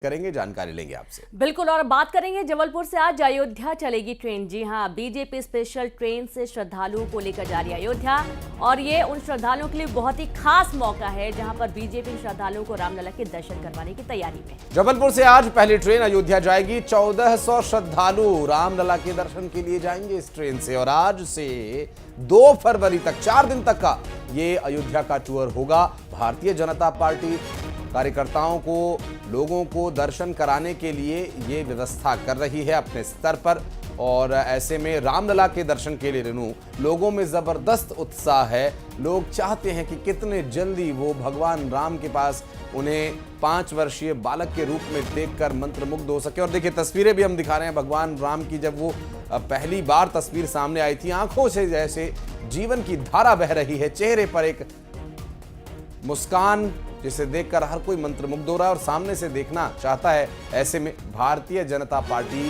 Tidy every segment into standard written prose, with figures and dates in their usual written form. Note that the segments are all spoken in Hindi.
करेंगे, जानकारी लेंगे आपसे। बिल्कुल। और बात करेंगे जबलपुर से। आज अयोध्या चलेगी ट्रेन। जी हां, बीजेपी स्पेशल ट्रेन से श्रद्धालुओं को लेकर जा रही है अयोध्या। और ये उन श्रद्धालुओं के लिए बहुत ही खास मौका है जहां पर बीजेपी श्रद्धालुओं को रामलला के दर्शन करवाने की तैयारी में। जबलपुर से आज पहली ट्रेन अयोध्या जाएगी। 1400 श्रद्धालु रामलला के दर्शन के लिए जाएंगे इस ट्रेन से। और आज से 2 फरवरी तक 4 दिन तक का ये अयोध्या का टूर होगा। भारतीय जनता पार्टी कार्यकर्ताओं को, लोगों को दर्शन कराने के लिए ये व्यवस्था कर रही है अपने स्तर पर। और ऐसे में रामलला के दर्शन के लिए रेनू लोगों में जबरदस्त उत्साह है। लोग चाहते हैं कि कितने जल्दी वो भगवान राम के पास उन्हें 5 वर्षीय बालक के रूप में देखकर मंत्रमुग्ध हो सके। और देखिए, तस्वीरें भी हम दिखा रहे हैं भगवान राम की। जब वो पहली बार तस्वीर सामने आई थी, आंखों से जैसे जीवन की धारा बह रही है, चेहरे पर एक मुस्कान जिसे देखकर हर कोई मंत्रमुग्ध हो रहा है और सामने से देखना चाहता है। ऐसे में भारतीय जनता पार्टी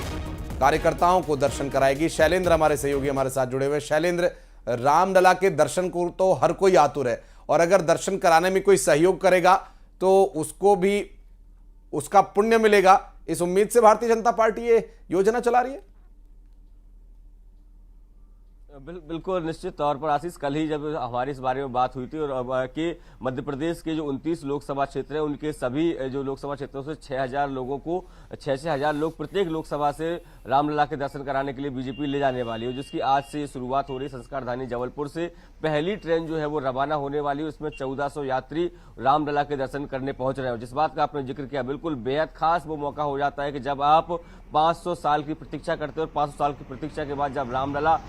कार्यकर्ताओं को दर्शन कराएगी। शैलेंद्र हमारे सहयोगी हमारे साथ जुड़े हुए। शैलेंद्र, रामलला के दर्शन को तो हर कोई आतुर है, और अगर दर्शन कराने में कोई सहयोग करेगा तो उसको भी उसका पुण्य मिलेगा। इस उम्मीद से भारतीय जनता पार्टी ये योजना चला रही है। बिल्कुल निश्चित तौर पर आशीष, कल ही जब हमारी इस बारे में बात हुई थी और कि मध्य प्रदेश के जो 29 लोकसभा क्षेत्र है, उनके सभी जो लोकसभा क्षेत्रों से 6000 लोगों को 6,000 लोग प्रत्येक लोकसभा से रामलला के दर्शन कराने के लिए बीजेपी ले जाने वाली है, जिसकी आज से शुरुआत हो रही है। संस्कार धानी जबलपुर से पहली ट्रेन जो है वो रवाना होने वाली है। उसमें 1400 यात्री रामलला के दर्शन करने पहुंच रहे हैं। जिस बात का आपने जिक्र किया, बिल्कुल बेहद खास वो मौका हो जाता है कि जब आप 500 साल की प्रतीक्षा करते हो और 500 साल की प्रतीक्षा के बाद जब रामलला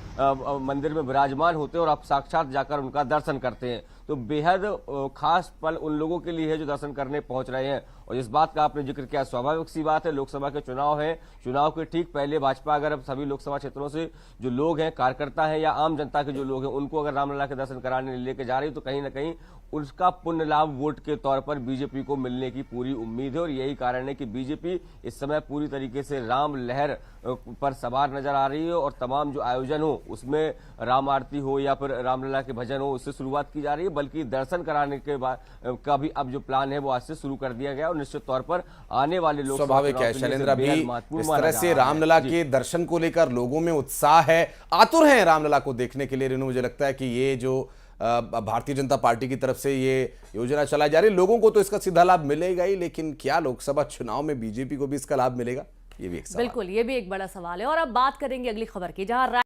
मंदिर में विराजमान होते हैं और आप साक्षात जाकर उनका दर्शन करते हैं, तो बेहद खास पल उन लोगों के लिए है जो दर्शन करने पहुंच रहे हैं। और इस बात का आपने जिक्र किया, स्वाभाविक सी बात है, लोकसभा के चुनाव है। चुनाव के ठीक पहले भाजपा अगर अब सभी लोकसभा क्षेत्रों से जो लोग हैं, कार्यकर्ता हैं या आम जनता के जो लोग हैं, उनको अगर रामलला के दर्शन कराने लेके जा रही है, तो कहीं ना कहीं उसका पुण्य लाभ वोट के तौर पर बीजेपी को मिलने की पूरी उम्मीद है। और यही कारण है कि बीजेपी इस समय पूरी तरीके से राम लहर पर सवार नजर आ रही है। और तमाम जो आयोजन हो, उसमें राम आरती हो या फिर रामलला के भजन हो, उससे शुरुआत की जा रही है। बल्कि दर्शन कराने के बाद का भी अब जो प्लान है वो आज से शुरू कर दिया गया। और निश्चित तौर पर आने वाले लोग, स्वाभाविक है शैलेंद्र, अभी इस तरह से रामलला के दर्शन को लेकर लोगों में उत्साह है, आतुर हैं रामलला को देखने के लिए। रेनू, मुझे लगता है कि ये जो भारतीय जनता पार्टी की तरफ से ये योजना चलाई जा रही है, लोगों को तो इसका सीधा लाभ मिलेगा ही, लेकिन क्या लोकसभा चुनाव में बीजेपी को भी इसका लाभ मिलेगा, ये भी एक सवाल। बिल्कुल, ये भी एक बड़ा सवाल है। और अब बात करेंगे अगली खबर की, जहां